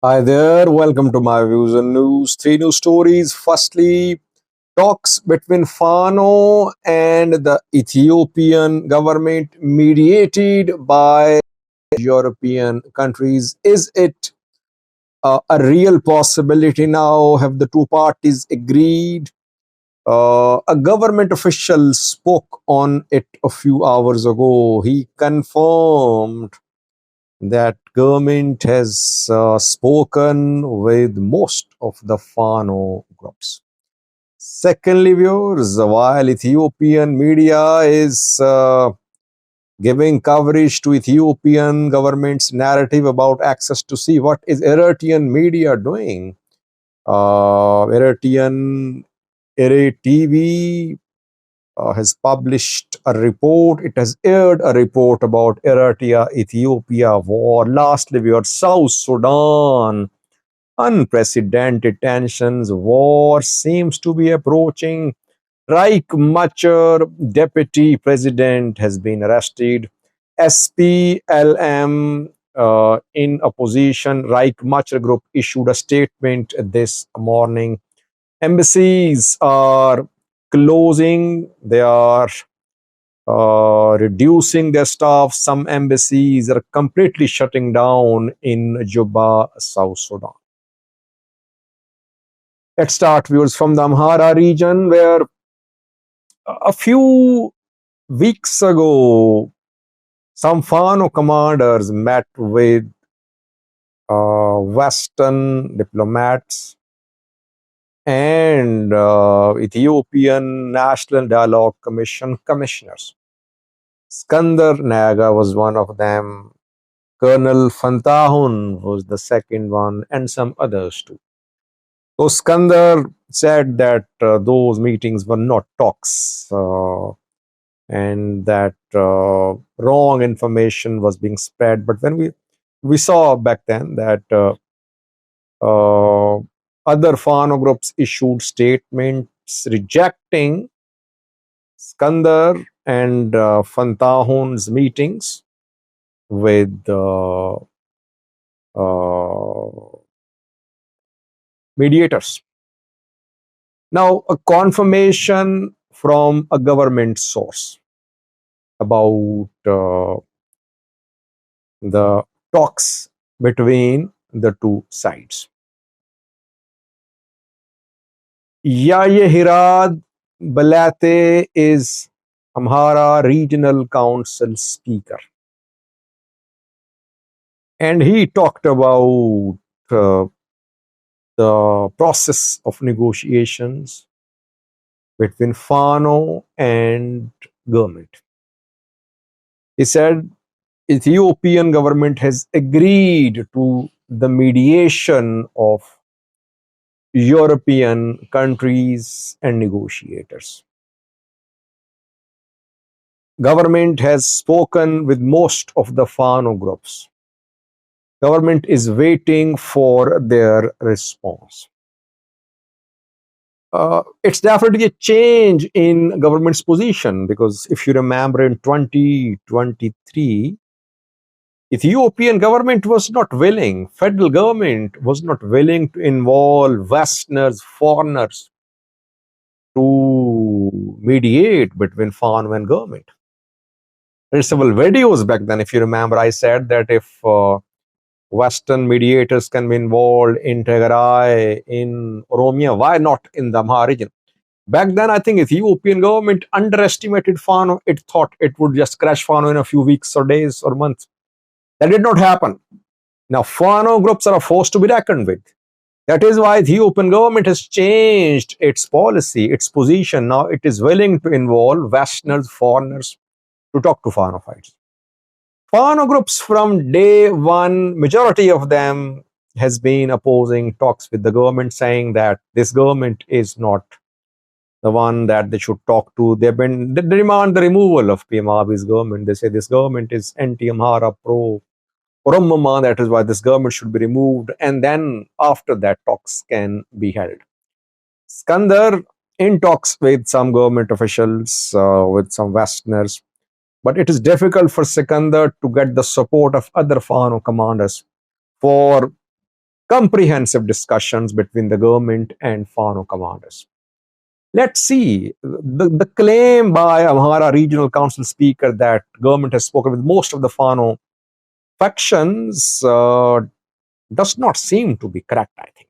Hi there, welcome to my views and news. Three news stories. Firstly, talks between Fano and the Ethiopian government mediated by European countries. Is it a real possibility now? Have the two parties agreed? A government official spoke on it a few hours ago. He confirmed that government has spoken with most of the Fano groups. Secondly, viewers, while Ethiopian media is giving coverage to Ethiopian government's narrative about access to sea, what is Eritrean media doing? Eritrean TV has published a report. It has aired a report about Eritrea-Ethiopia war. Lastly, we had South Sudan. Unprecedented tensions. War seems to be approaching. Reich Machar, deputy president, has been arrested. SPLM in opposition, Reich Machar group issued a statement this morning. Embassies are closing. They are reducing their staff. Some embassies are completely shutting down in Juba, South Sudan. Let's start, viewers, from the Amhara region, where a few weeks ago, some Fano commanders met with Western diplomats and Ethiopian National Dialogue Commission commissioners. Skandar Naga was one of them. Colonel Fantahun was the second one, and some others too. So Skandar said that those meetings were not talks, and that wrong information was being spread. But when we saw back then that uh, other Fano groups issued statements rejecting Skandar and Fantahun's meetings with mediators. Now, a confirmation from a government source about the talks between the two sides. Yaye Hirad Balate is Amhara Regional Council Speaker. And he talked about the process of negotiations between Fano and government. He said Ethiopian government has agreed to the mediation of European countries and negotiators. Government has spoken with most of the Fano groups. Government is waiting for their response. It's definitely a change in government's position, because if you remember in 2023, Ethiopian government was not willing, federal government was not willing to involve Westerners, foreigners to mediate between Fano and government. There's several videos back then. If you remember, I said that if Western mediators can be involved in Tigray, in Oromia, why not in the Amhara region? Back then, I think Ethiopian government underestimated Fano. It thought it would just crash Fano in a few weeks or days or months. That did not happen. Now, Fano groups are a force to be reckoned with. That is why the Ethiopian government has changed its policy, its position. Now it is willing to involve Westerners, foreigners to talk to Fano fighters. Fano groups from day one, majority of them has been opposing talks with the government, saying that this government is not the one that they should talk to. They demand the removal of PM Abiy's government. They say this government is anti-Amhara, pro-Oromama. That is why this government should be removed. And then after that, talks can be held. Skandar in talks with some government officials, with some Westerners, but it is difficult for Sikandar to get the support of other Fano commanders for comprehensive discussions between the government and Fano commanders. Let's see the claim by Amhara Regional Council Speaker that government has spoken with most of the Fano factions does not seem to be correct, I think,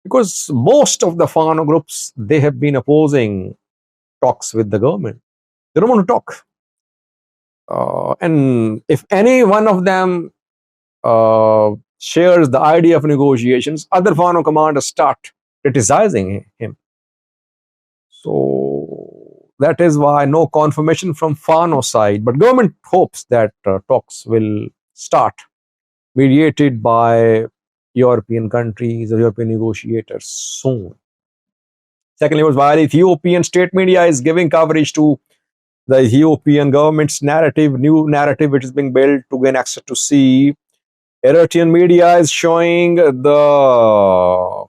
because most of the Fano groups, they have been opposing talks with the government. They don't want to talk. And if any one of them shares the idea of negotiations, other Fano commanders start criticizing him. So that is why no confirmation from Fano side, but government hopes that talks will start, mediated by European countries or European negotiators soon. Secondly, was while Ethiopian state media is giving coverage to the Ethiopian government's narrative, new narrative which is being built to gain access to sea, Eritrean media is showing the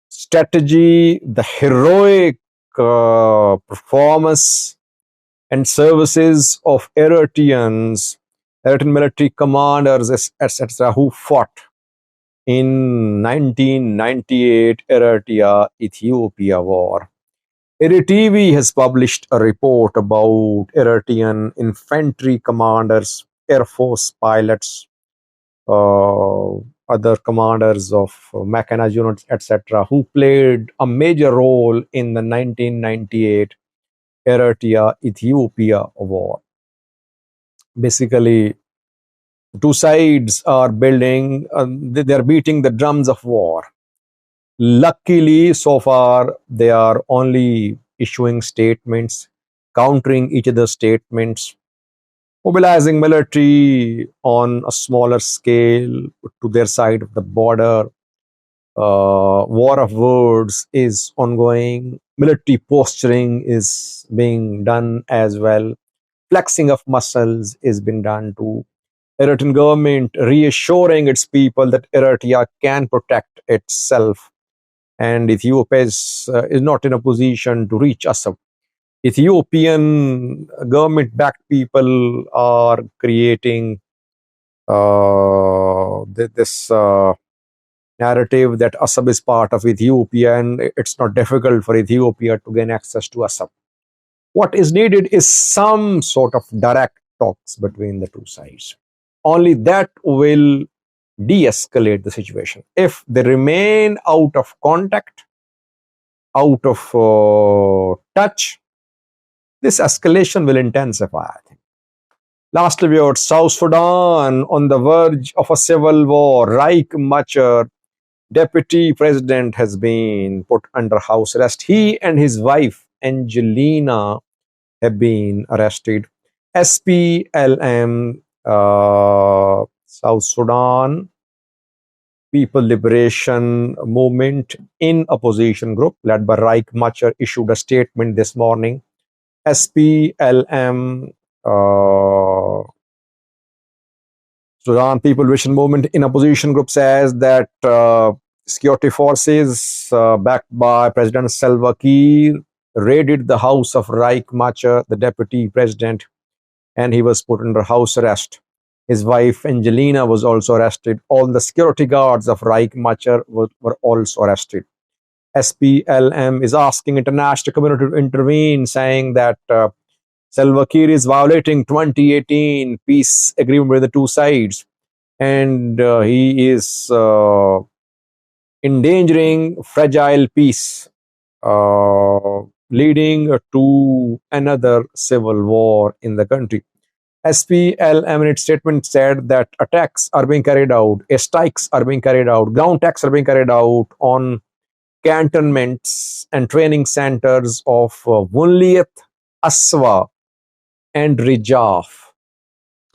strategy, the heroic performance and services of Eritrean military commanders, etc., who fought in 1998 Eritrea-Ethiopia war. Eritrea has published a report about Eritrean infantry commanders, air force pilots, other commanders of mechanized units, etc., who played a major role in the 1998 Eritrea-Ethiopia war. Basically, two sides are building, they are beating the drums of war. Luckily, so far, they are only issuing statements, countering each other's statements, mobilizing military on a smaller scale to their side of the border. War of words is ongoing. Military posturing is being done as well. Flexing of muscles is being done too. Eritrean government reassuring its people that Eritrea can protect itself and Ethiopia is not in a position to reach Assad. Ethiopian government-backed people are creating this narrative that Assad is part of Ethiopia and it's not difficult for Ethiopia to gain access to Assad. What is needed is some sort of direct talks between the two sides. Only that will de-escalate the situation. If they remain out of contact, out of touch, this escalation will intensify, I think. Lastly, we heard South Sudan on the verge of a civil war. Riek Machar, deputy president, has been put under house arrest. He and his wife, Angelina, have been arrested. SPLM, South Sudan People Liberation Movement in opposition group led by Riek Machar issued a statement this morning. SPLM, Sudan People Liberation Movement in opposition group says that security forces backed by President Salva Kiir raided the house of Riek Machar, the deputy president, and he was put under house arrest. His wife Angelina was also arrested. All the security guards of Riek Machar were also arrested. SPLM is asking international community to intervene, saying that Salva Kiir is violating 2018 peace agreement with the two sides, and he is endangering fragile peace, leading to another civil war in the country. SPLM in its statement said that attacks are being carried out, strikes are being carried out, ground attacks are being carried out on cantonments and training centers of Wunliet, Aswa, and Rijaf.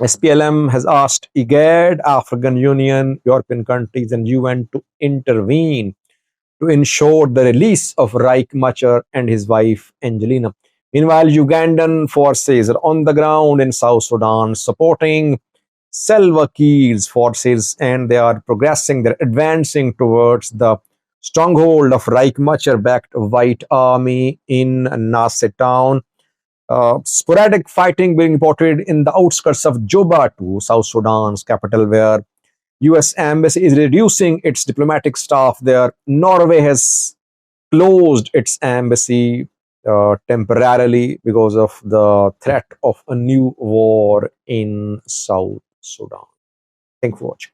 SPLM has asked IGAD, African Union, European countries, and UN to intervene to ensure the release of Riek Machar and his wife Angelina. Meanwhile, Ugandan forces are on the ground in South Sudan supporting Salva Kiir's forces, and they are progressing, they're advancing towards the stronghold of Riek Machar-backed White Army in Nasser town. Sporadic fighting being reported in the outskirts of Juba, to South Sudan's capital, where US embassy is reducing its diplomatic staff there. Norway has closed its embassy temporarily because of the threat of a new war in South Sudan. Thank you for watching.